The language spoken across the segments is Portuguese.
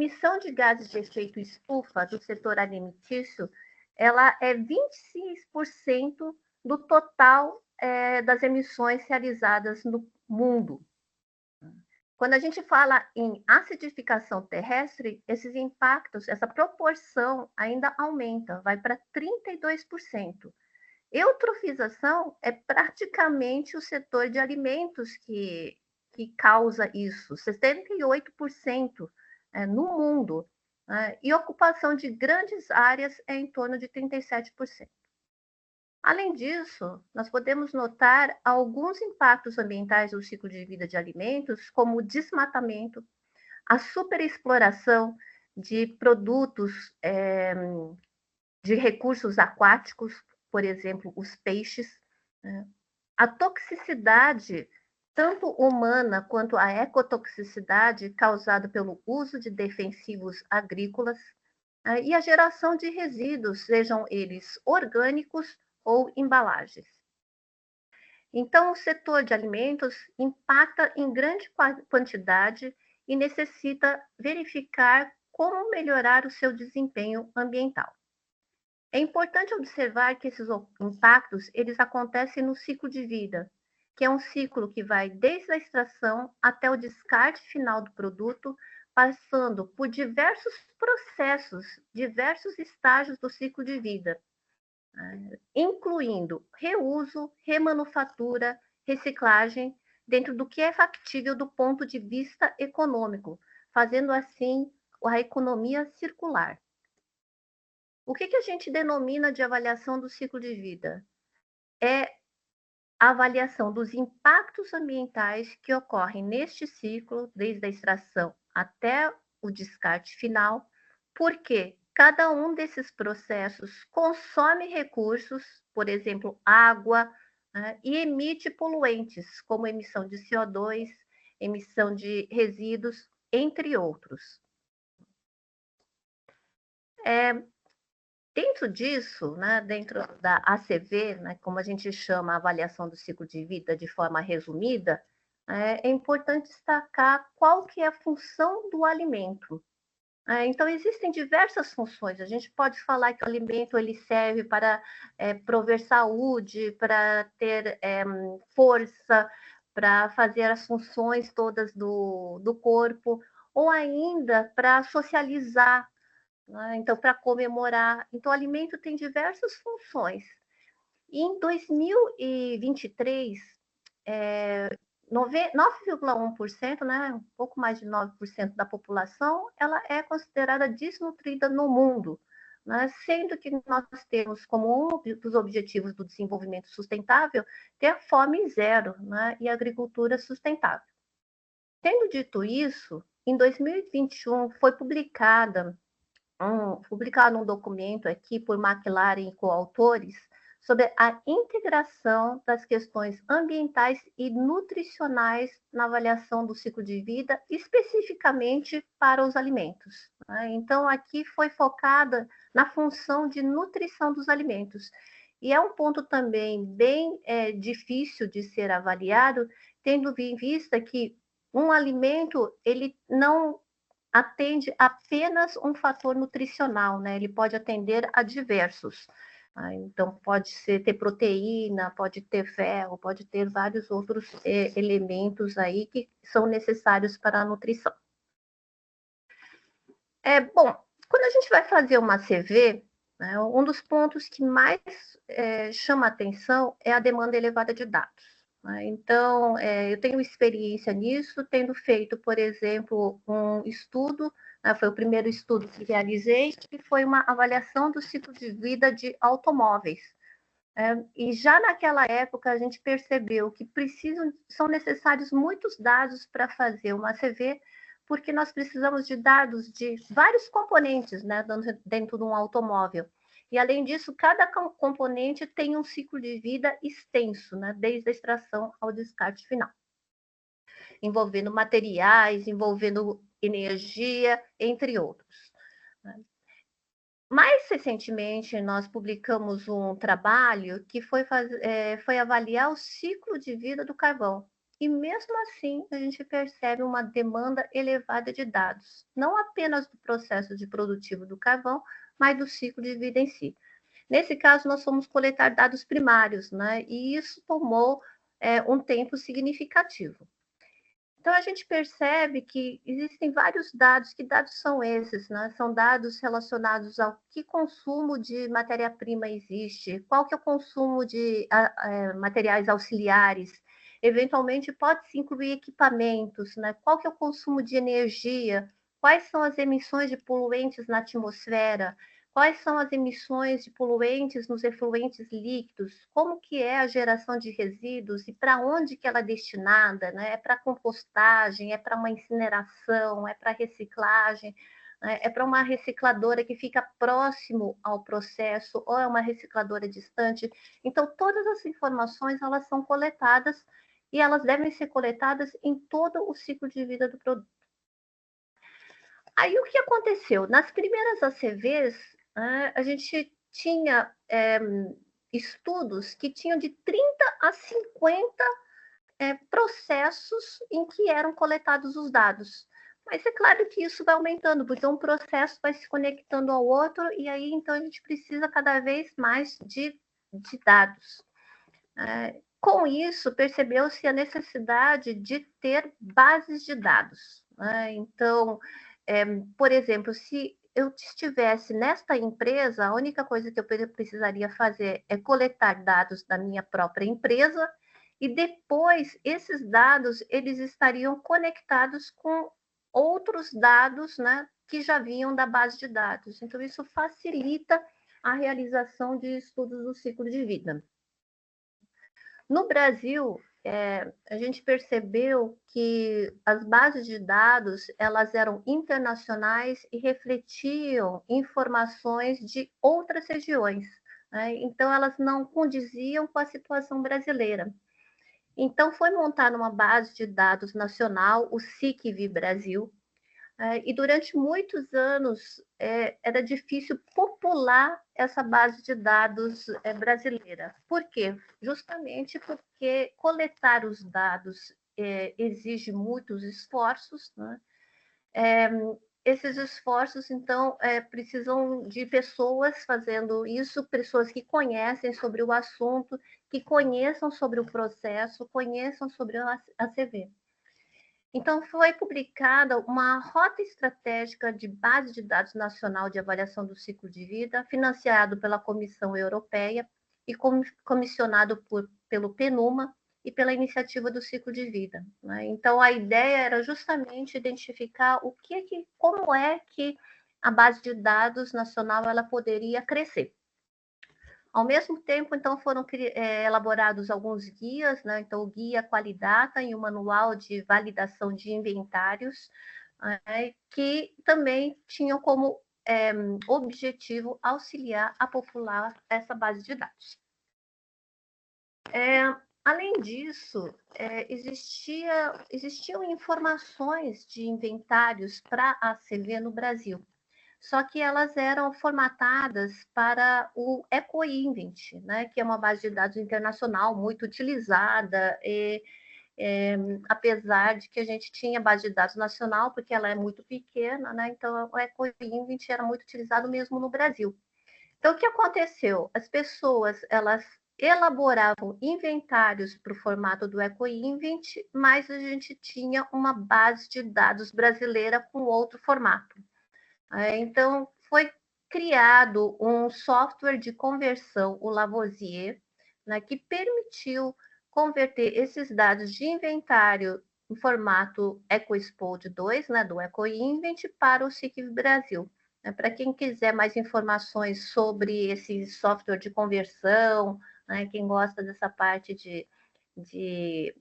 emissão de gases de efeito estufa do setor alimentício, ela é 26% do total das emissões realizadas no mundo. Quando a gente fala em acidificação terrestre, esses impactos, essa proporção ainda aumenta, vai para 32%. Eutrofização é praticamente o setor de alimentos que causa isso, 78% no mundo, e ocupação de grandes áreas é em torno de 37%. Além disso, nós podemos notar alguns impactos ambientais do ciclo de vida de alimentos, como o desmatamento, a superexploração de produtos de recursos aquáticos, por exemplo, os peixes, a toxicidade, tanto humana quanto a ecotoxicidade causada pelo uso de defensivos agrícolas, e a geração de resíduos, sejam eles orgânicos ou embalagens. Então, o setor de alimentos impacta em grande quantidade e necessita verificar como melhorar o seu desempenho ambiental. É importante observar que esses impactos eles acontecem no ciclo de vida, que é um ciclo que vai desde a extração até o descarte final do produto, passando por diversos processos, diversos estágios do ciclo de vida, incluindo reuso, remanufatura, reciclagem, dentro do que é factível do ponto de vista econômico, fazendo assim a economia circular. O que a gente denomina de avaliação do ciclo de vida? É a avaliação dos impactos ambientais que ocorrem neste ciclo, desde a extração até o descarte final, porque cada um desses processos consome recursos, por exemplo, água, e emite poluentes, como emissão de CO2, emissão de resíduos, entre outros. Dentro disso, dentro da ACV, como a gente chama a avaliação do ciclo de vida de forma resumida, é importante destacar qual que é a função do alimento. Então, existem diversas funções. A gente pode falar que o alimento ele serve para prover saúde, para ter força, para fazer as funções todas do corpo, ou ainda para socializar, então, para comemorar. Então, o alimento tem diversas funções. E em 2023, 9,1%, um pouco mais de 9% da população, ela é considerada desnutrida no mundo, sendo que nós temos como um dos objetivos do desenvolvimento sustentável ter fome zero, e agricultura sustentável. Tendo dito isso, em 2021 foi publicado um documento aqui por McLaren e coautores sobre a integração das questões ambientais e nutricionais na avaliação do ciclo de vida, especificamente para os alimentos. Então, aqui foi focada na função de nutrição dos alimentos. E é um ponto também bem difícil de ser avaliado, tendo em vista que um alimento, ele não atende apenas um fator nutricional, ele pode atender a diversos. Então, pode ter proteína, pode ter ferro, pode ter vários outros elementos aí que são necessários para a nutrição. Bom, quando a gente vai fazer uma CV, um dos pontos que mais chama atenção é a demanda elevada de dados. Então, eu tenho experiência nisso, tendo feito, por exemplo, um estudo, foi o primeiro estudo que realizei, que foi uma avaliação do ciclo de vida de automóveis. E já naquela época a gente percebeu que são necessários muitos dados para fazer uma CV, porque nós precisamos de dados de vários componentes, dentro de um automóvel. E, além disso, cada componente tem um ciclo de vida extenso, desde a extração ao descarte final, envolvendo materiais, envolvendo energia, entre outros. Mais recentemente, nós publicamos um trabalho que foi avaliar o ciclo de vida do carvão. e mesmo assim a gente percebe uma demanda elevada de dados, não apenas do processo de produtivo do carvão, mas do ciclo de vida em si. Nesse caso, nós fomos coletar dados primários, né? E isso tomou um tempo significativo. Então, a gente percebe que existem vários dados. Que dados são esses? Né? São dados relacionados ao que consumo de matéria-prima existe, qual que é o consumo de materiais auxiliares, eventualmente pode-se incluir equipamentos, né? Qual que é o consumo de energia, quais são as emissões de poluentes na atmosfera, quais são as emissões de poluentes nos efluentes líquidos, como que é a geração de resíduos e para onde que ela é destinada, né? É para compostagem, é para uma incineração, é para reciclagem, né? É para uma recicladora que fica próximo ao processo ou é uma recicladora distante. Então, todas as informações, elas são coletadas e elas devem ser coletadas em todo o ciclo de vida do produto. Aí o que aconteceu? Nas primeiras ACVs, a gente tinha estudos que tinham de 30 a 50 processos em que eram coletados os dados. Mas é claro que isso vai aumentando, porque um processo vai se conectando ao outro, e aí então a gente precisa cada vez mais de dados. Com isso, percebeu-se a necessidade de ter bases de dados. Então, por exemplo, se eu estivesse nesta empresa, a única coisa que eu precisaria fazer é coletar dados da minha própria empresa e depois esses dados eles estariam conectados com outros dados, né, que já vinham da base de dados. Então, isso facilita a realização de estudos do ciclo de vida. No Brasil, a gente percebeu que as bases de dados elas eram internacionais e refletiam informações de outras regiões, né? Então, elas não condiziam com a situação brasileira. Então, foi montada uma base de dados nacional, o SICV Brasil, e durante muitos anos era difícil popular essa base de dados brasileira. Por quê? Justamente porque coletar os dados exige muitos esforços, né? Esses esforços, então, precisam de pessoas fazendo isso, pessoas que conhecem sobre o assunto, que conheçam sobre o processo, conheçam sobre a ACV. Então, foi publicada uma rota estratégica de base de dados nacional de avaliação do ciclo de vida, financiado pela Comissão Europeia e comissionado pelo PNUMA e pela iniciativa do ciclo de vida. Né? Então, a ideia era justamente identificar como é que a base de dados nacional ela poderia crescer. Ao mesmo tempo, então, foram elaborados alguns guias, né? Então, o guia Qualidata e o manual de validação de inventários, que também tinham como objetivo auxiliar a popular essa base de dados. Além disso, existiam informações de inventários para a ACV no Brasil, só que elas eram formatadas para o EcoInvent, né, que é uma base de dados internacional muito utilizada, apesar de que a gente tinha base de dados nacional, porque ela é muito pequena, né, então o EcoInvent era muito utilizado mesmo no Brasil. Então, o que aconteceu? As pessoas, elas elaboravam inventários para o formato do EcoInvent, mas a gente tinha uma base de dados brasileira com outro formato. Então, foi criado um software de conversão, o Lavoisier, né, que permitiu converter esses dados de inventário em formato EcoSpod 2, né, do EcoInvent, para o SICV Brasil. Para quem quiser mais informações sobre esse software de conversão, né, quem gosta dessa parte de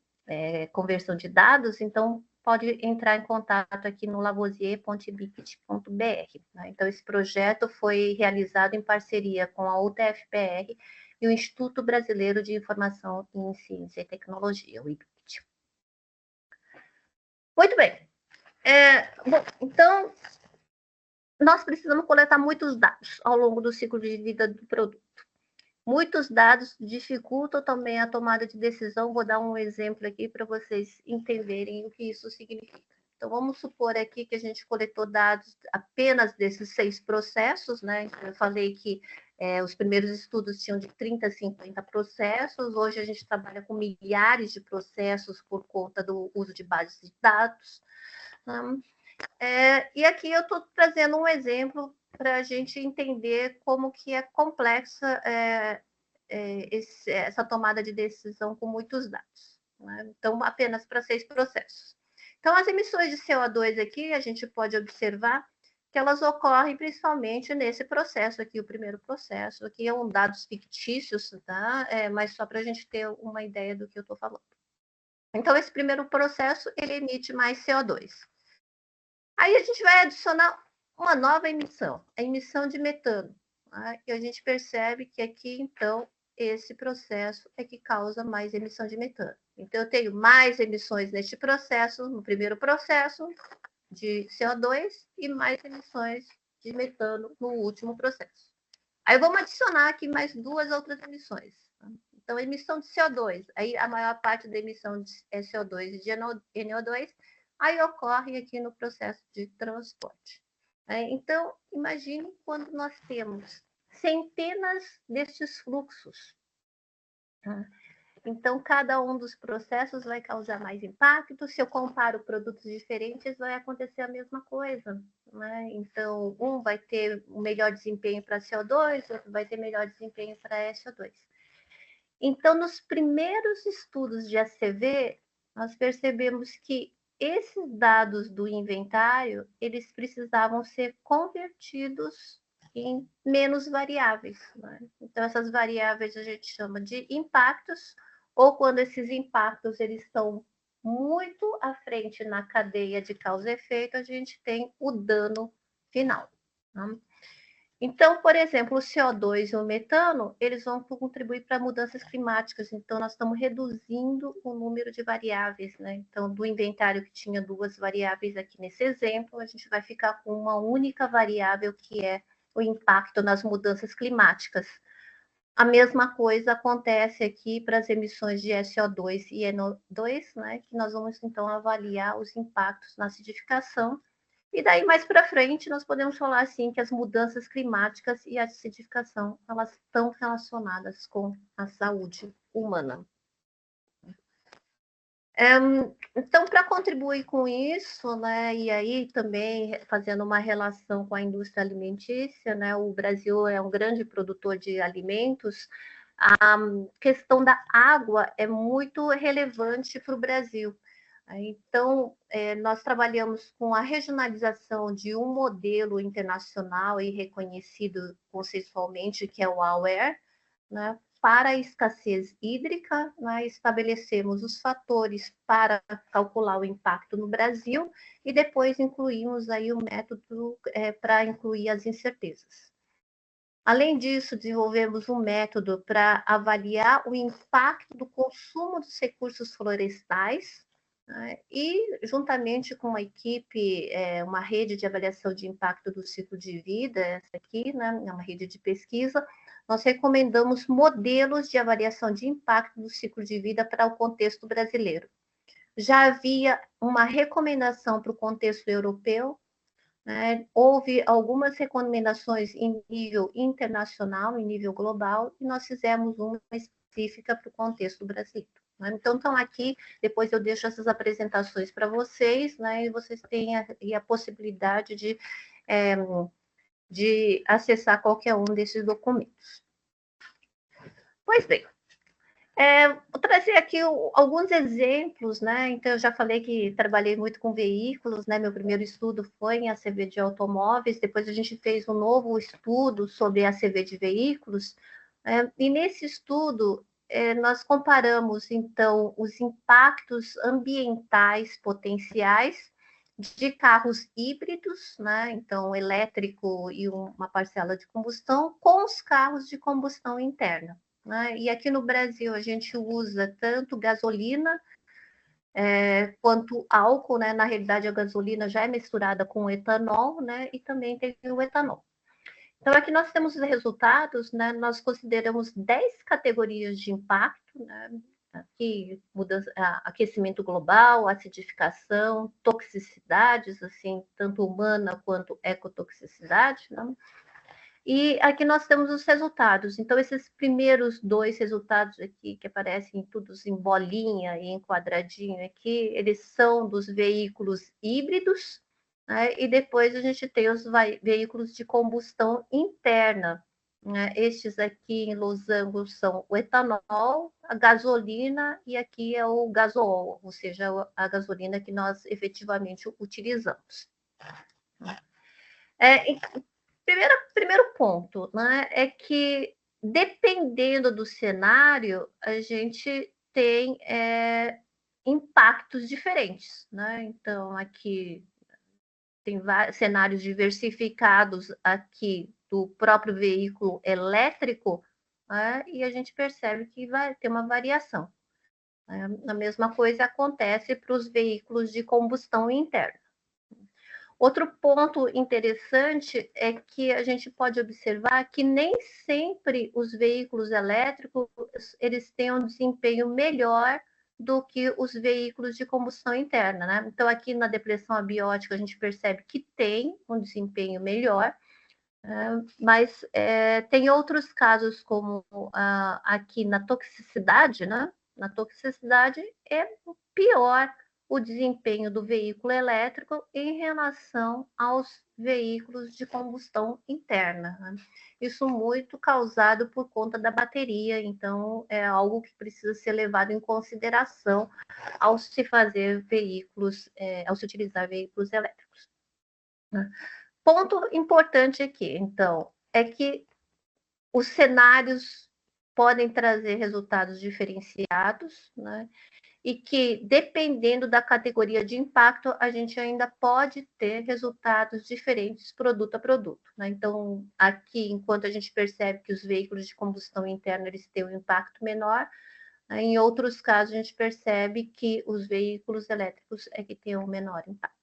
conversão de dados, então pode entrar em contato aqui no lavoisier.bict.br. Né? Então, esse projeto foi realizado em parceria com a UTFPR e o Instituto Brasileiro de Informação em Ciência e Tecnologia, o IBIT. Muito bem. Bom, então, nós precisamos coletar muitos dados ao longo do ciclo de vida do produto. Muitos dados dificultam também a tomada de decisão. Vou dar um exemplo aqui para vocês entenderem o que isso significa. Então, vamos supor aqui que a gente coletou dados apenas desses 6 processos, né? Eu falei que os primeiros estudos tinham de 30 a 50 processos, hoje a gente trabalha com milhares de processos por conta do uso de bases de dados. E aqui eu estou trazendo um exemplo para a gente entender como que é complexa essa tomada de decisão com muitos dados. Né? Então, apenas para 6 processos. Então, as emissões de CO2 aqui, a gente pode observar que elas ocorrem principalmente nesse processo aqui, o primeiro processo. Aqui são dados fictícios, tá? Mas só para a gente ter uma ideia do que eu estou falando. Então, esse primeiro processo, ele emite mais CO2. Aí a gente vai adicionar uma nova emissão, a emissão de metano. Tá? E a gente percebe que aqui, então, esse processo é que causa mais emissão de metano. Então, eu tenho mais emissões neste processo, no primeiro processo, de CO2, e mais emissões de metano no último processo. Aí vamos adicionar aqui mais 2 outras emissões. Tá? Então, emissão de CO2, aí a maior parte da emissão é CO2 e de NO2, aí ocorre aqui no processo de transporte. Então, imagine quando nós temos centenas destes fluxos. Então, cada um dos processos vai causar mais impacto. Se eu comparo produtos diferentes, vai acontecer a mesma coisa. Né? Então, um vai ter um melhor desempenho para CO2, outro vai ter melhor desempenho para SO2. Então, nos primeiros estudos de ACV, nós percebemos que esses dados do inventário, eles precisavam ser convertidos em menos variáveis. Né? Então, essas variáveis a gente chama de impactos, ou quando esses impactos eles estão muito à frente na cadeia de causa e efeito, a gente tem o dano final. Né? Então, por exemplo, o CO2 e o metano, eles vão contribuir para mudanças climáticas. Então, nós estamos reduzindo o número de variáveis, né? Então, do inventário que tinha 2 variáveis aqui nesse exemplo, a gente vai ficar com uma única variável, que é o impacto nas mudanças climáticas. A mesma coisa acontece aqui para as emissões de SO2 e NO2, né? Que nós vamos, então, avaliar os impactos na acidificação. E daí, mais para frente, nós podemos falar assim que as mudanças climáticas e a acidificação, elas estão relacionadas com a saúde humana. Então, para contribuir com isso, né, e aí também fazendo uma relação com a indústria alimentícia, né, o Brasil é um grande produtor de alimentos, a questão da água é muito relevante para o Brasil. Então, nós trabalhamos com a regionalização de um modelo internacional e reconhecido conceitualmente, que é o AWARE, né? Para a escassez hídrica, né? Estabelecemos os fatores para calcular o impacto no Brasil e depois incluímos aí o método para incluir as incertezas. Além disso, desenvolvemos um método para avaliar o impacto do consumo dos recursos florestais, né? E, juntamente com uma equipe, uma rede de avaliação de impacto do ciclo de vida, essa aqui, né? É uma rede de pesquisa, nós recomendamos modelos de avaliação de impacto do ciclo de vida para o contexto brasileiro. Já havia uma recomendação para o contexto europeu, né? Houve algumas recomendações em nível internacional, em nível global, e nós fizemos uma específica para o contexto brasileiro. Né? Então, estão aqui, depois eu deixo essas apresentações para vocês, né? E vocês têm a possibilidade de acessar qualquer um desses documentos. Pois bem, vou trazer aqui alguns exemplos, né? Então, eu já falei que trabalhei muito com veículos, né? Meu primeiro estudo foi em ACV de automóveis, depois a gente fez um novo estudo sobre ACV de veículos, e nesse estudo nós comparamos, então, os impactos ambientais potenciais de carros híbridos, né? Então, elétrico e uma parcela de combustão, com os carros de combustão interna. Né? E aqui no Brasil a gente usa tanto gasolina quanto álcool, né? Na realidade a gasolina já é misturada com etanol, né? E também tem o etanol. Então, aqui nós temos os resultados, né? Nós consideramos 10 categorias de impacto, né? Aqui, mudança, aquecimento global, acidificação, toxicidades, assim, tanto humana quanto ecotoxicidade, né? E aqui nós temos os resultados. Então, esses primeiros 2 resultados aqui, que aparecem todos em bolinha e em quadradinho aqui, eles são dos veículos híbridos, né? E depois a gente tem os veículos de combustão interna, né? Estes aqui em losango são o etanol, a gasolina e aqui é o gasol, ou seja, a gasolina que nós efetivamente utilizamos. Primeiro ponto, né, é que dependendo do cenário, a gente tem impactos diferentes, né? Então, aqui tem vários cenários diversificados aqui do próprio veículo elétrico, né? E a gente percebe que vai ter uma variação. Né? A mesma coisa acontece para os veículos de combustão interna. Outro ponto interessante é que a gente pode observar que nem sempre os veículos elétricos eles têm um desempenho melhor do que os veículos de combustão interna, né? Então, aqui na depressão abiótica, a gente percebe que tem um desempenho melhor, mas tem outros casos, como aqui na toxicidade, né? Na toxicidade é pior o desempenho do veículo elétrico em relação aos veículos de combustão interna, né? Isso muito causado por conta da bateria, então é algo que precisa ser levado em consideração ao se fazer veículos, ao se utilizar veículos elétricos, né? Ponto importante aqui, então, é que os cenários podem trazer resultados diferenciados, né? E que, dependendo da categoria de impacto, a gente ainda pode ter resultados diferentes produto a produto, né? Então, aqui, enquanto a gente percebe que os veículos de combustão interna eles têm um impacto menor, né? Em outros casos, a gente percebe que os veículos elétricos é que têm um menor impacto.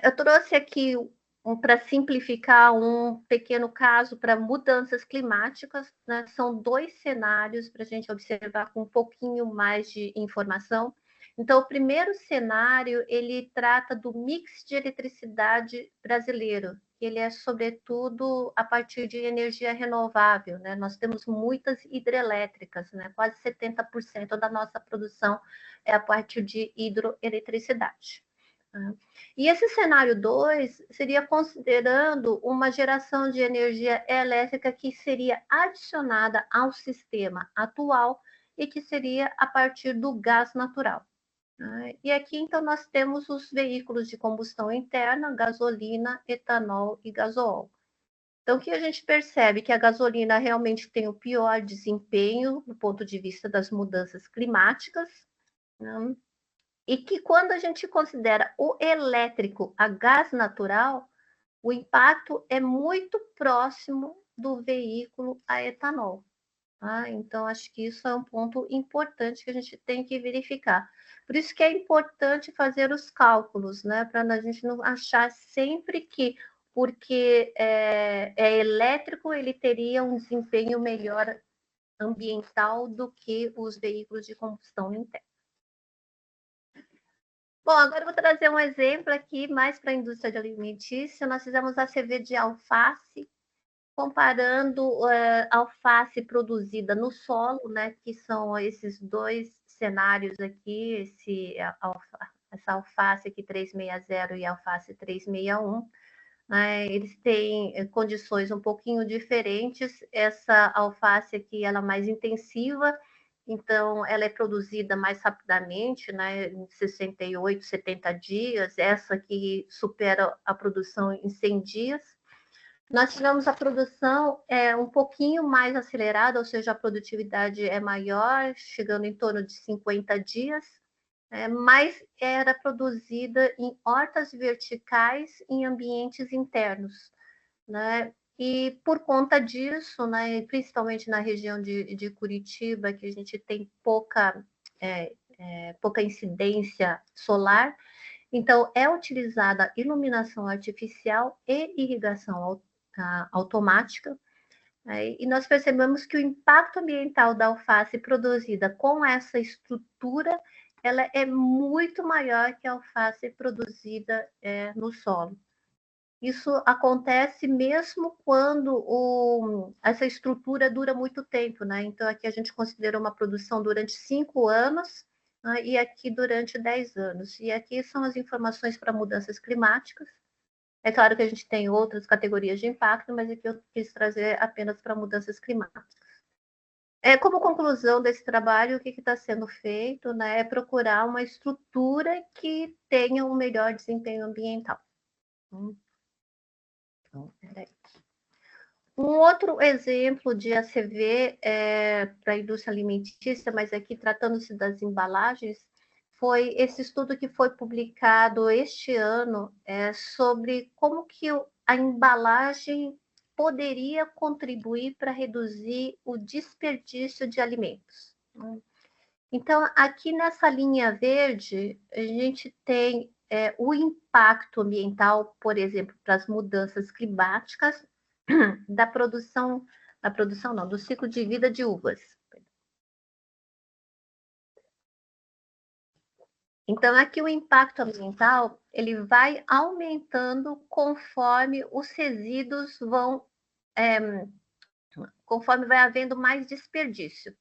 Eu trouxe aqui para simplificar um pequeno caso para mudanças climáticas, né? São 2 cenários para a gente observar com um pouquinho mais de informação. Então, o primeiro cenário ele trata do mix de eletricidade brasileiro. Ele é sobretudo a partir de energia renovável, né? Nós temos muitas hidrelétricas, né? Quase 70% da nossa produção é a partir de hidroeletricidade. E esse cenário 2 seria considerando uma geração de energia elétrica que seria adicionada ao sistema atual e que seria a partir do gás natural. E aqui, então, nós temos os veículos de combustão interna, gasolina, etanol e gasol. Então, o que a gente percebe que a gasolina realmente tem o pior desempenho do ponto de vista das mudanças climáticas, né? E que quando a gente considera o elétrico a gás natural, o impacto é muito próximo do veículo a etanol. Tá? Então, acho que isso é um ponto importante que a gente tem que verificar. Por isso que é importante fazer os cálculos, né? Para a gente não achar sempre que, porque é elétrico, ele teria um desempenho melhor ambiental do que os veículos de combustão interna. Bom, agora eu vou trazer um exemplo aqui mais para a indústria de alimentícia. Nós fizemos a CV de alface, comparando alface produzida no solo, né, que são esses 2 cenários aqui, essa alface aqui 360 e a alface 361. Né, eles têm condições um pouquinho diferentes. Essa alface aqui ela é mais intensiva, então ela é produzida mais rapidamente, né, em 68, 70 dias. Essa aqui supera a produção em 100 dias. Nós tivemos a produção um pouquinho mais acelerada, ou seja, a produtividade é maior, chegando em torno de 50 dias, mas era produzida em hortas verticais em ambientes internos, né? E por conta disso, né, principalmente na região de Curitiba, que a gente tem pouca incidência solar, Então, é utilizada iluminação artificial e irrigação automática, né? E nós percebemos que o impacto ambiental da alface produzida com essa estrutura, ela é muito maior que a alface produzida no solo. Isso acontece mesmo quando essa estrutura dura muito tempo, né? Então, aqui a gente considera uma produção durante 5 anos, né? E aqui durante 10 anos. E aqui são as informações para mudanças climáticas. É claro que a gente tem outras categorias de impacto, mas aqui eu quis trazer apenas para mudanças climáticas. Como conclusão desse trabalho, o que está sendo feito, né? É procurar uma estrutura que tenha um melhor desempenho ambiental. Então, peraí. Um outro exemplo de ACV para a indústria alimentícia, mas aqui tratando-se das embalagens, foi esse estudo que foi publicado este ano sobre como que a embalagem poderia contribuir para reduzir o desperdício de alimentos. Então, aqui nessa linha verde, a gente tem o impacto ambiental, por exemplo, para as mudanças climáticas, do ciclo de vida de uvas. Então, aqui o impacto ambiental, ele vai aumentando conforme os resíduos conforme vai havendo mais desperdício.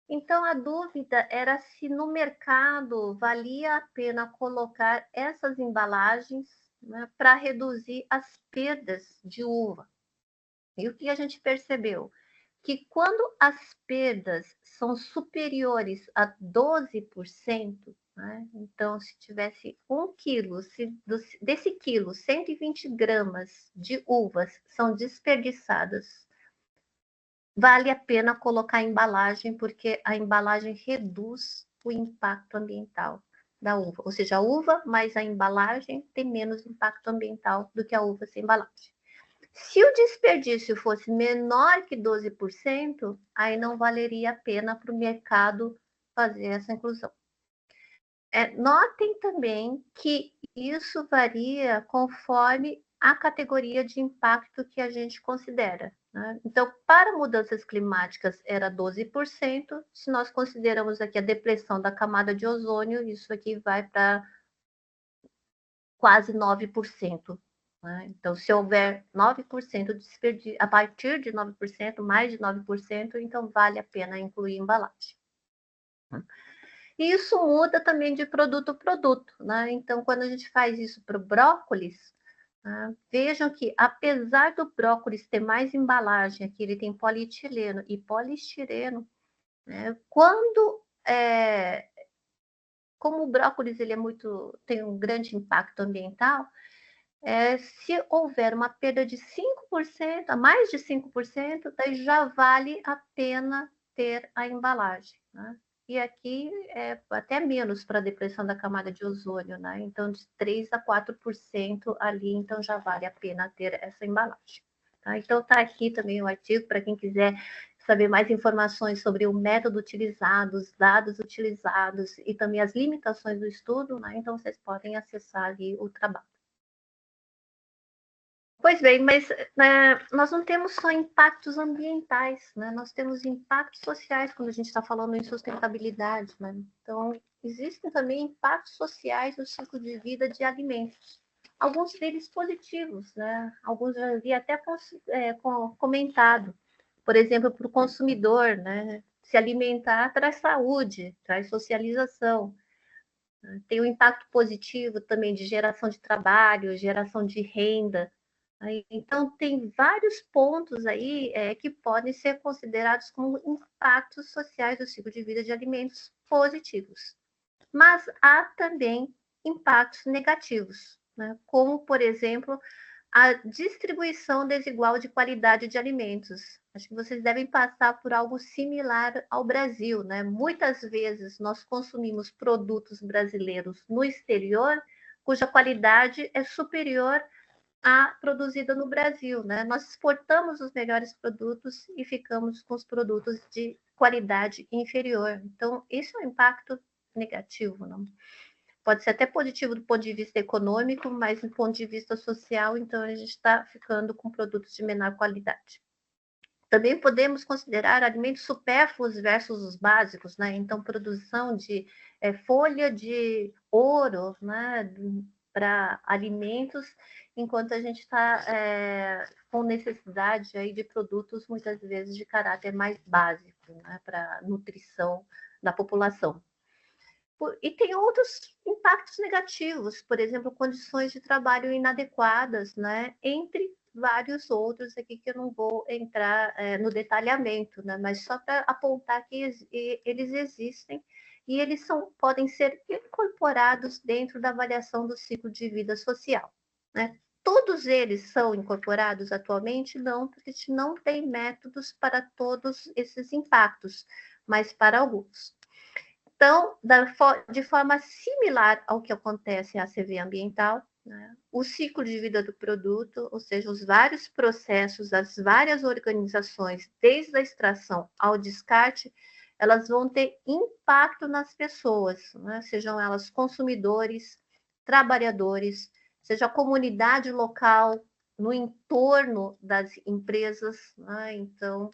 Então, a dúvida era se no mercado valia a pena colocar essas embalagens, né, para reduzir as perdas de uva. E o que a gente percebeu? Que quando as perdas são superiores a 12%, né, então, se tivesse 1 quilo, desse quilo, 120 gramas de uvas são desperdiçadas, vale a pena colocar a embalagem, porque a embalagem reduz o impacto ambiental da uva. Ou seja, a uva mais a embalagem tem menos impacto ambiental do que a uva sem embalagem. Se o desperdício fosse menor que 12%, aí não valeria a pena para o mercado fazer essa inclusão. Notem também que isso varia conforme a categoria de impacto que a gente considera, né? Então, para mudanças climáticas era 12%, se nós consideramos aqui a depressão da camada de ozônio, isso aqui vai para quase 9%. Né? Então, se houver 9% de desperdício, a partir de 9%, mais de 9%, então vale a pena incluir embalagem. E isso muda também de produto a produto, né? Então, quando a gente faz isso para o brócolis, né, vejam que, apesar do brócolis ter mais embalagem, aqui ele tem polietileno e poliestireno, né? Como o brócolis ele tem um grande impacto ambiental, se houver uma perda de 5%, a mais de 5%, daí já vale a pena ter a embalagem, né? E aqui é até menos para a depressão da camada de ozônio, né? Então, de 3% a 4% ali, então já vale a pena ter essa embalagem. Tá? Então, está aqui também o artigo para quem quiser saber mais informações sobre o método utilizado, os dados utilizados e também as limitações do estudo, né? Então, vocês podem acessar ali o trabalho. Pois bem, mas nós não temos só impactos ambientais, né? Nós temos impactos sociais quando a gente está falando em sustentabilidade, né? Então, existem também impactos sociais no ciclo de vida de alimentos. Alguns deles positivos, né? Alguns eu havia até comentado. Por exemplo, para o consumidor, né? Se alimentar traz saúde, traz socialização. Tem um impacto positivo também de geração de trabalho, geração de renda. Então, tem vários pontos aí que podem ser considerados como impactos sociais do ciclo de vida de alimentos positivos. Mas há também impactos negativos, né? Como, por exemplo, a distribuição desigual de qualidade de alimentos. Acho que vocês devem passar por algo similar ao Brasil, né? Muitas vezes nós consumimos produtos brasileiros no exterior, cuja qualidade é superior à produzida no Brasil, né? Nós exportamos os melhores produtos e ficamos com os produtos de qualidade inferior. Então, isso é um impacto negativo, não? pode ser até positivo do ponto de vista econômico, mas do ponto de vista social, então a gente está ficando com produtos de menor qualidade. Também podemos considerar alimentos supérfluos versus os básicos, né? Então, produção de folha de ouro, né? Para alimentos, enquanto a gente está com necessidade aí de produtos, muitas vezes, de caráter mais básico, né? Para nutrição da população. E tem outros impactos negativos, por exemplo, condições de trabalho inadequadas, né? Entre vários outros aqui que eu não vou entrar no detalhamento, né? Mas só para apontar que eles existem e eles podem ser incorporados dentro da avaliação do ciclo de vida social, né? Todos eles são incorporados atualmente? Não, porque a gente não tem métodos para todos esses impactos, mas para alguns. Então, de forma similar ao que acontece em ACV ambiental, né, o ciclo de vida do produto, ou seja, os vários processos, as várias organizações, desde a extração ao descarte, elas vão ter impacto nas pessoas, né, sejam elas consumidores, trabalhadores, seja a comunidade local, no entorno das empresas, né, então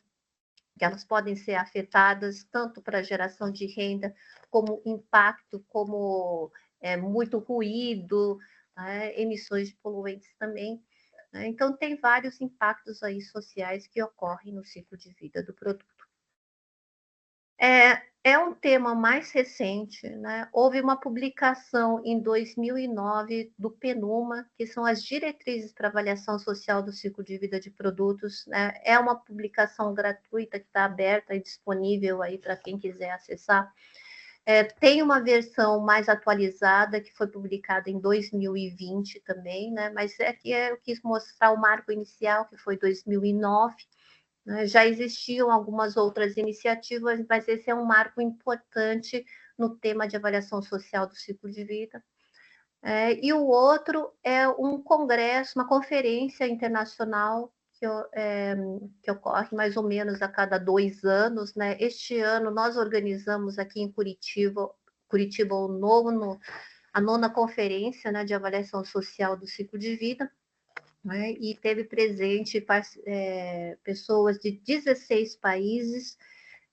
que elas podem ser afetadas tanto para a geração de renda, como impacto, como muito ruído, né, emissões de poluentes também. Né? Então, tem vários impactos aí sociais que ocorrem no ciclo de vida do produto. É um tema mais recente, né? Houve uma publicação em 2009 do PNUMA, que são as diretrizes para avaliação social do ciclo de vida de produtos, né? É uma publicação gratuita que está aberta e disponível aí para quem quiser acessar. Tem uma versão mais atualizada que foi publicada em 2020 também, né? Mas aqui eu quis mostrar o marco inicial, que foi 2009. Já existiam algumas outras iniciativas, mas esse é um marco importante no tema de avaliação social do ciclo de vida. E o outro é um congresso, uma conferência internacional que ocorre mais ou menos a cada 2 anos. Né? Este ano nós organizamos aqui em Curitiba a nona conferência, né, de avaliação social do ciclo de vida. Né? E teve presente pessoas de 16 países,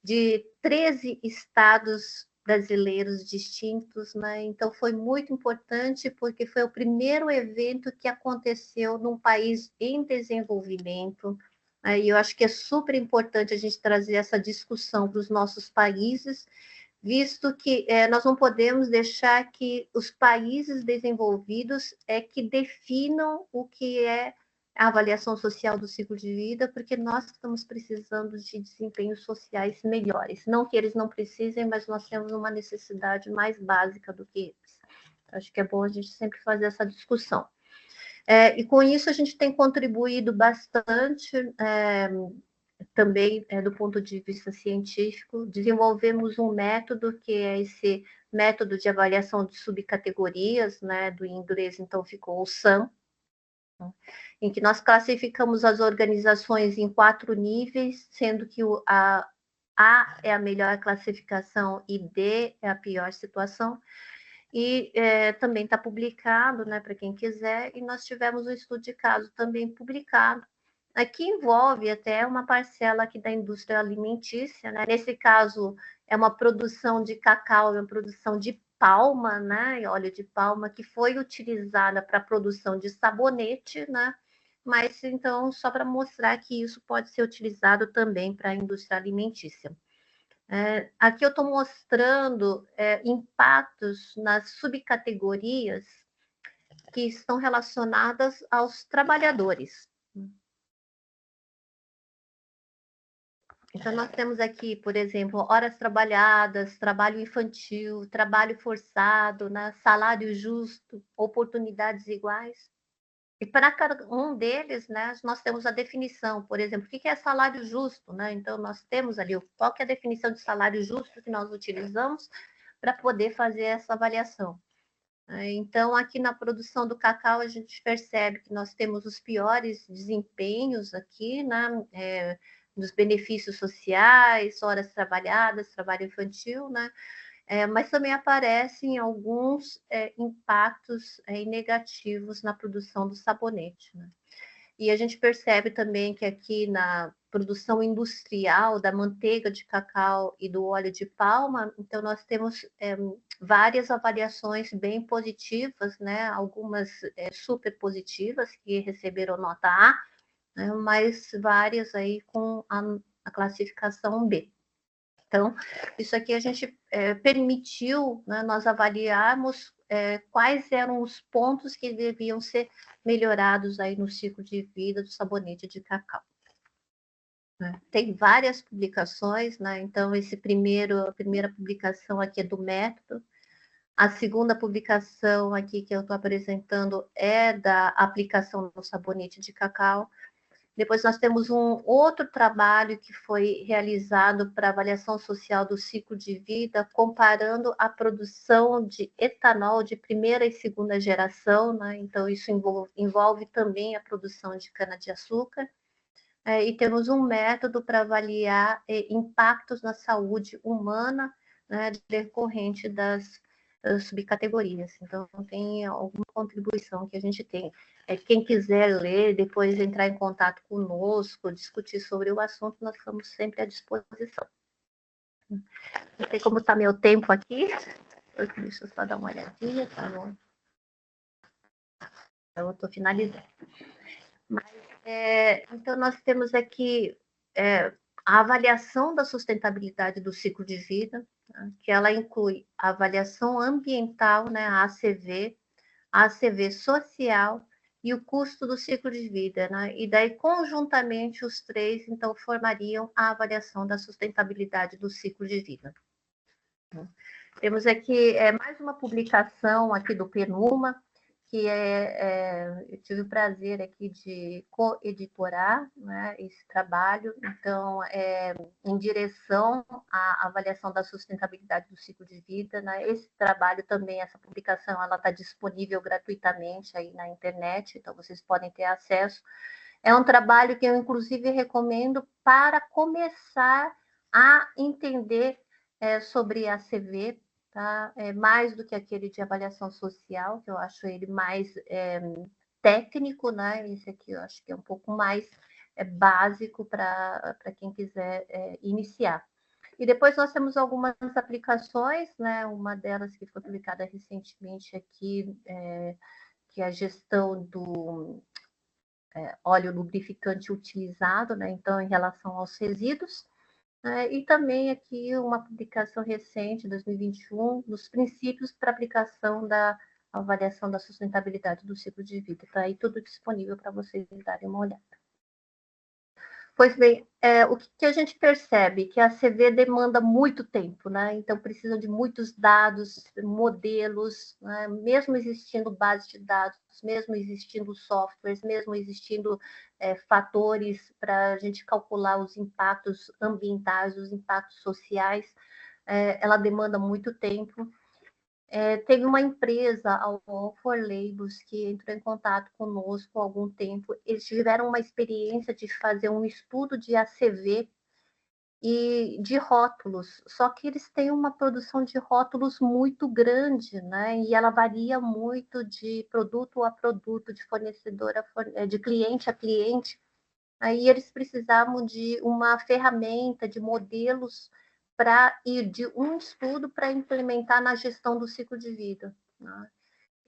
de 13 estados brasileiros distintos, né? Então foi muito importante porque foi o primeiro evento que aconteceu num país em desenvolvimento, né? E eu acho que é super importante a gente trazer essa discussão para os nossos países, visto que nós não podemos deixar que os países desenvolvidos que definam o que é a avaliação social do ciclo de vida, porque nós estamos precisando de desempenhos sociais melhores. Não que eles não precisem, mas nós temos uma necessidade mais básica do que eles. Acho que é bom a gente sempre fazer essa discussão. E com isso a gente tem contribuído bastante também do ponto de vista científico. Desenvolvemos um método que é esse método de avaliação de subcategorias, né, do inglês então ficou o SAM, em que nós classificamos as organizações em 4 níveis, sendo que a é a melhor classificação e D é a pior situação. E também está publicado, né, para quem quiser, e nós tivemos um estudo de caso também publicado, que envolve até uma parcela aqui da indústria alimentícia, né? Nesse caso, é uma produção de cacau, é uma produção de palma, né? Óleo de palma, que foi utilizada para a produção de sabonete, né? Mas, então, só para mostrar que isso pode ser utilizado também para a indústria alimentícia. Aqui eu estou mostrando impactos nas subcategorias que estão relacionadas aos trabalhadores. Então, nós temos aqui, por exemplo, horas trabalhadas, trabalho infantil, trabalho forçado, né? Salário justo, oportunidades iguais. E para cada um deles, né, nós temos a definição, por exemplo, o que é salário justo, né? Então, nós temos ali qual que é a definição de salário justo que nós utilizamos para poder fazer essa avaliação. Então, aqui na produção do cacau, a gente percebe que nós temos os piores desempenhos aqui, né? Dos benefícios sociais, horas trabalhadas, trabalho infantil, né? mas também aparecem alguns impactos negativos na produção do sabonete, né? E a gente percebe também que aqui na produção industrial da manteiga de cacau e do óleo de palma, então nós temos várias avaliações bem positivas, né? Algumas super positivas que receberam nota A, né? Mas várias aí com a classificação B. Então, isso aqui a gente permitiu, né, nós avaliarmos quais eram os pontos que deviam ser melhorados aí no ciclo de vida do sabonete de cacau. Né? Tem várias publicações, né? Então, a primeira publicação aqui é do método, a segunda publicação aqui que eu estou apresentando é da aplicação no sabonete de cacau. Depois nós temos um outro trabalho que foi realizado para avaliação social do ciclo de vida, comparando a produção de etanol de primeira e segunda geração, né? Então isso envolve também a produção de cana-de-açúcar. E temos um método para avaliar impactos na saúde humana, né, decorrente das subcategorias. Então, tem alguma contribuição que a gente tem. Quem quiser ler, depois entrar em contato conosco, discutir sobre o assunto, nós estamos sempre à disposição. Não sei como está meu tempo aqui. Deixa eu só dar uma olhadinha, tá bom? Então, eu estou finalizando. Mas, então, nós temos aqui a avaliação da sustentabilidade do ciclo de vida, né, que ela inclui a avaliação ambiental, né, a ACV social e o custo do ciclo de vida, né? E daí, conjuntamente, os três, então, formariam a avaliação da sustentabilidade do ciclo de vida. Temos aqui mais uma publicação aqui do PNUMA, que eu tive o prazer aqui de coeditorar, né, esse trabalho, então, em direção à avaliação da sustentabilidade do ciclo de vida, né, esse trabalho também, essa publicação, ela está disponível gratuitamente aí na internet, então vocês podem ter acesso. É um trabalho que eu, inclusive, recomendo para começar a entender sobre a CV, tá? Mais do que aquele de avaliação social, que eu acho ele mais técnico, né? Esse aqui eu acho que é um pouco mais básico para quem quiser iniciar. E depois nós temos algumas aplicações, né? Uma delas que foi publicada recentemente aqui, que é a gestão do óleo lubrificante utilizado, né? Então, em relação aos resíduos. E também aqui uma publicação recente, 2021, nos princípios para aplicação da avaliação da sustentabilidade do ciclo de vida. Está aí tudo disponível para vocês darem uma olhada. Pois bem, o que a gente percebe? Que a CV demanda muito tempo, né? Então precisa de muitos dados, modelos, né? Mesmo existindo base de dados, mesmo existindo softwares, mesmo existindo fatores para a gente calcular os impactos ambientais, os impactos sociais, ela demanda muito tempo. Teve uma empresa, a For Labels, que entrou em contato conosco há algum tempo. Eles tiveram uma experiência de fazer um estudo de ACV e de rótulos, só que eles têm uma produção de rótulos muito grande, né? E ela varia muito de produto a produto, de fornecedor de cliente a cliente. Aí eles precisavam de uma ferramenta, de modelos para ir de um estudo para implementar na gestão do ciclo de vida. Né?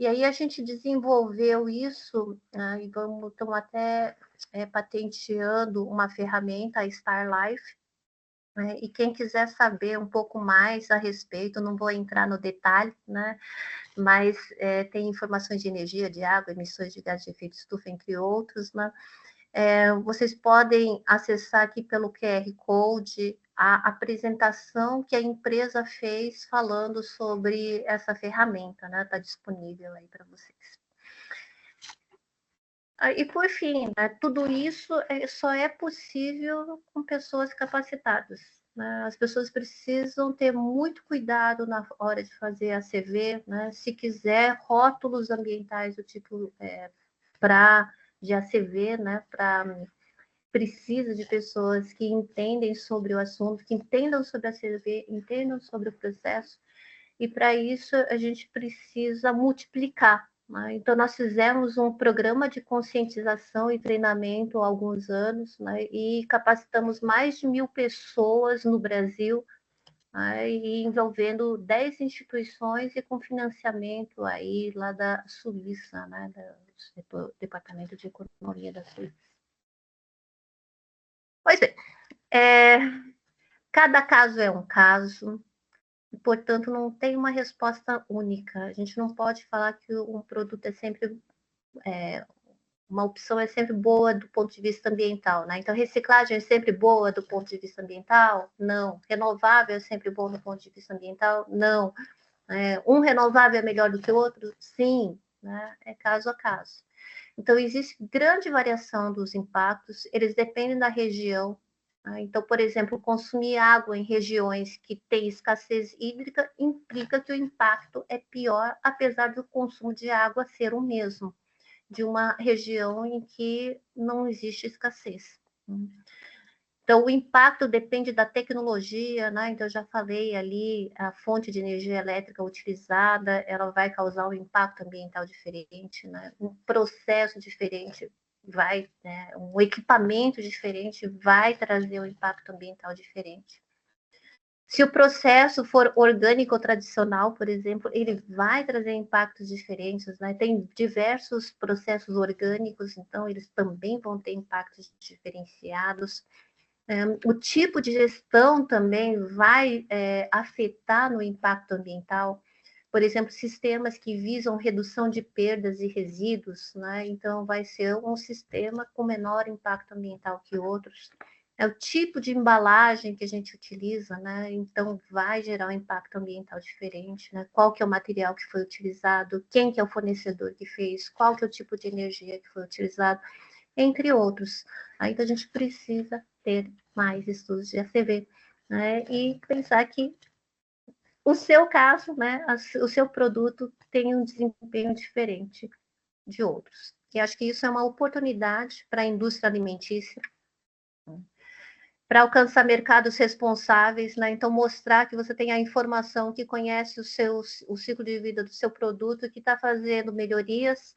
E aí a gente desenvolveu isso, né, e estamos até patenteando uma ferramenta, a StarLife, né, e quem quiser saber um pouco mais a respeito, não vou entrar no detalhe, né, mas tem informações de energia, de água, emissões de gás de efeito estufa, entre outros, né? Vocês podem acessar aqui pelo QR Code a apresentação que a empresa fez falando sobre essa ferramenta, né? Está disponível aí para vocês. E por fim, né, tudo isso só é possível com pessoas capacitadas. Né? As pessoas precisam ter muito cuidado na hora de fazer a CV, né? Se quiser rótulos ambientais do tipo de ACV, né, para precisa de pessoas que entendem sobre o assunto, que entendam sobre a CLV, entendam sobre o processo, e para isso a gente precisa multiplicar. Né? Então, nós fizemos um programa de conscientização e treinamento há alguns anos, né? E capacitamos mais de 1.000 pessoas no Brasil, né? E envolvendo 10 instituições e com financiamento aí lá da Suíça, né? Do Departamento de Economia da Suíça. Pois bem, cada caso é um caso, portanto, não tem uma resposta única. A gente não pode falar que um produto é sempre, uma opção é sempre boa do ponto de vista ambiental, né? Então, reciclagem é sempre boa do ponto de vista ambiental? Não. Renovável é sempre bom do ponto de vista ambiental? Não. Um renovável é melhor do que o outro? Sim, né? É caso a caso. Então, existe grande variação dos impactos, eles dependem da região. Então, por exemplo, consumir água em regiões que têm escassez hídrica implica que o impacto é pior, apesar do consumo de água ser o mesmo, de uma região em que não existe escassez. Então, o impacto depende da tecnologia, né? Então, eu já falei ali, a fonte de energia elétrica utilizada, ela vai causar um impacto ambiental diferente, né? Um processo diferente vai, né? Um equipamento diferente vai trazer um impacto ambiental diferente. Se o processo for orgânico ou tradicional, por exemplo, ele vai trazer impactos diferentes, né? Tem diversos processos orgânicos, então eles também vão ter impactos diferenciados. O tipo de gestão também vai afetar no impacto ambiental. Por exemplo, sistemas que visam redução de perdas e resíduos, né? Então, vai ser um sistema com menor impacto ambiental que outros. É o tipo de embalagem que a gente utiliza, né? Então, vai gerar um impacto ambiental diferente, né? Qual que é o material que foi utilizado, quem que é o fornecedor que fez, qual que é o tipo de energia que foi utilizado, entre outros. Aí a gente precisa ter mais estudos de ACV, né? E pensar que o seu caso, né, o seu produto tem um desempenho diferente de outros. E acho que isso é uma oportunidade para a indústria alimentícia, para alcançar mercados responsáveis, né? Então mostrar que você tem a informação, que conhece o ciclo de vida do seu produto, que está fazendo melhorias,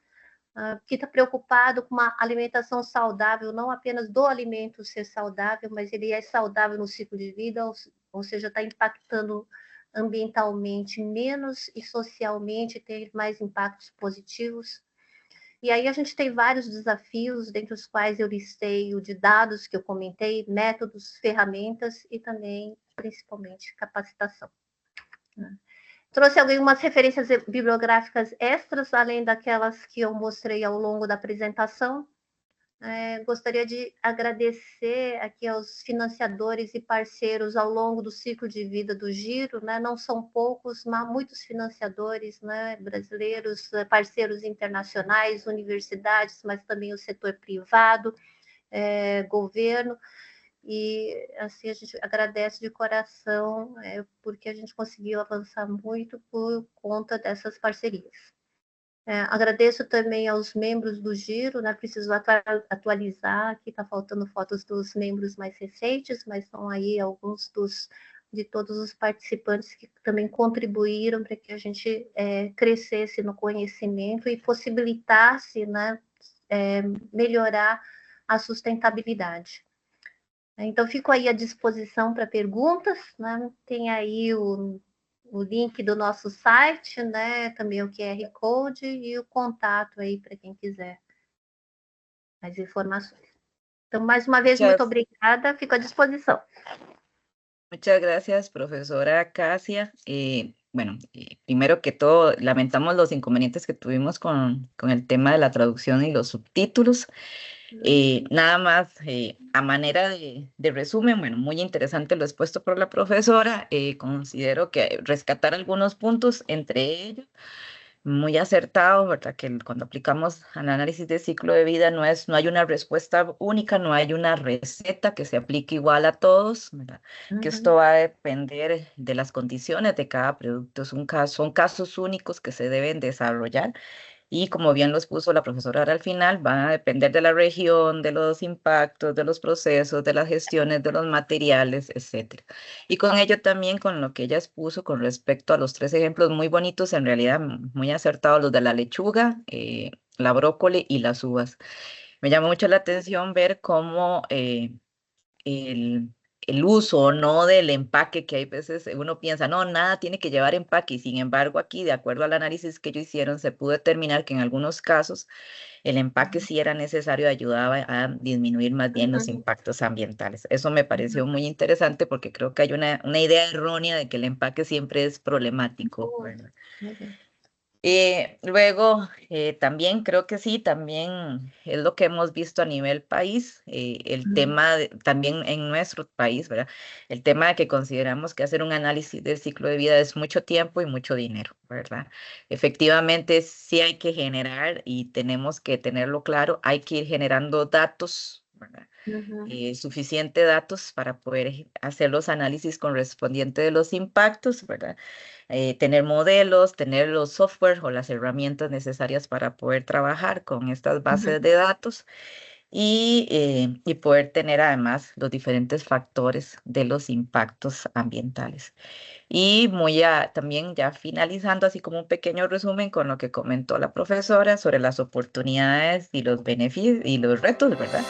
que está preocupado com uma alimentação saudável, não apenas do alimento ser saudável, mas ele é saudável no ciclo de vida, ou seja, está impactando ambientalmente menos e socialmente, tem mais impactos positivos. E aí a gente tem vários desafios, dentre os quais eu listei o de dados que eu comentei, métodos, ferramentas e também, principalmente, capacitação. Trouxe algumas referências bibliográficas extras, além daquelas que eu mostrei ao longo da apresentação. Gostaria de agradecer aqui aos financiadores e parceiros ao longo do ciclo de vida do Giro, né? Não são poucos, mas muitos financiadores, né? Brasileiros, parceiros internacionais, universidades, mas também o setor privado, governo. E assim a gente agradece de coração, porque a gente conseguiu avançar muito por conta dessas parcerias. Agradeço também aos membros do Giro, né? Preciso atualizar, aqui está faltando fotos dos membros mais recentes, mas são aí alguns de todos os participantes que também contribuíram para que a gente crescesse no conhecimento e possibilitasse, né, melhorar a sustentabilidade. Então, fico aí à disposição para perguntas, né? Tem aí o link do nosso site, né? Também o QR Code e o contato aí para quem quiser mais informações. Então, mais uma vez, muito obrigada, fico à disposição. Muchas gracias, profesora Casia. Bueno, primero que todo, lamentamos los inconvenientes que tuvimos con el tema de la traducción y los subtítulos. Nada más a manera de resumen, bueno, muy interesante lo expuesto por la profesora. Considero que rescatar algunos puntos, entre ellos, muy acertado, ¿verdad? Que cuando aplicamos al análisis de ciclo de vida no hay una respuesta única, no hay una receta que se aplique igual a todos, ¿verdad? Que esto va a depender de las condiciones de cada producto. Son casos únicos que se deben desarrollar Y como bien los puso la profesora ahora al final, van a depender de la región, de los impactos, de los procesos, de las gestiones, de los materiales, etcétera. Y con ello también, con lo que ella expuso con respecto a los 3 ejemplos muy bonitos, en realidad muy acertados, los de la lechuga, la brócoli y las uvas. Me llamó mucho la atención ver cómo el, el uso o no del empaque, que hay veces uno piensa, no, nada tiene que llevar empaque, y sin embargo aquí, de acuerdo al análisis que ellos hicieron, se pudo determinar que en algunos casos el empaque sí era necesario, ayudaba a disminuir más bien los Ujú, impactos ambientales. Eso me pareció muy interesante porque creo que hay una idea errónea de que el empaque siempre es problemático, ujú, ¿verdad? ujú, Luego, también creo que sí, también es lo que hemos visto a nivel país, el ujú, tema también en nuestro país, ¿verdad? El tema de que consideramos que hacer un análisis del ciclo de vida es mucho tiempo y mucho dinero, ¿verdad? Efectivamente, sí hay que generar y tenemos que tenerlo claro, hay que ir generando datos, ¿verdad? ujú, Suficiente datos para poder hacer los análisis correspondientes de los impactos, ¿verdad? Tener modelos, tener los software o las herramientas necesarias para poder trabajar con estas bases ujú. de datos y poder tener además los diferentes factores de los impactos ambientales. Y también ya finalizando así como un pequeño resumen con lo que comentó la profesora sobre las oportunidades y los beneficios y los retos, ¿verdad?